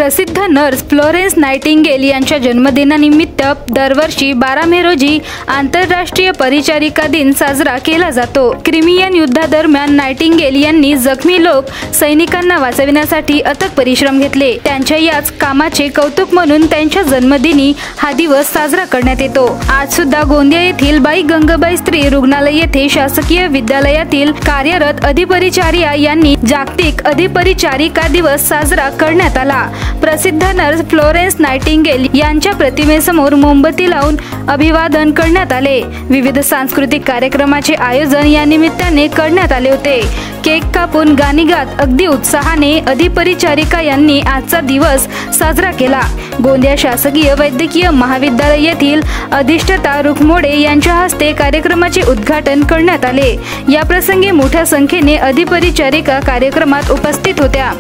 प्रसिद्ध nurse Florence Nightingale यांच्या जन्मदिनानिमित्त दरवर्षी 12 मे रोजी आंतरराष्ट्रीय परिचारिका दिन साजरा केला जातो। क्रिमियन युद्धादरम्यान नाइटिंगेल यांनी जखमी लोक सैनिकांना वाचविण्यासाठी अथक परिश्रम घेतले। त्यांच्या याच कामाचे कौतुक म्हणून त्यांच्या जन्मदिनी हा दिवस साजरा करण्यात येतो। आज सुद्धा गोंदिया येथील बाई गंगाबाई स्त्री रुग्णालय येथे शासकीय विद्यालयातील कार्यरत अधिपरिचारिका यांनी जागतिक अधिपरिचारिका दिवस साजरा करण्यात आला। प्रसिद्ध नर्स फ्लोरेन्स नाइटिंगेल यांच्या प्रतिमेसमोर मोमबत्ती लावून अभिवादन करण्यात आले। विविध सांस्कृतिक कार्यक्रमाचे आयोजन या निमित्ताने करण्यात आले होते। केक कापून गाणी गात अगदी उत्साहाने अधिपरिचारिका यांनी आजचा दिवस साजरा केला। गोंदिया शासकीय वैद्यकीय महाविद्यालय येथील अधिष्ठाता रुक्मोडे यांच्या हस्ते कार्यक्रमाचे उद्घाटन करण्यात आले। या प्रसंगी मोठ्या संख्येने अधिपरिचारिका कार्यक्रमात उपस्थित होत्या।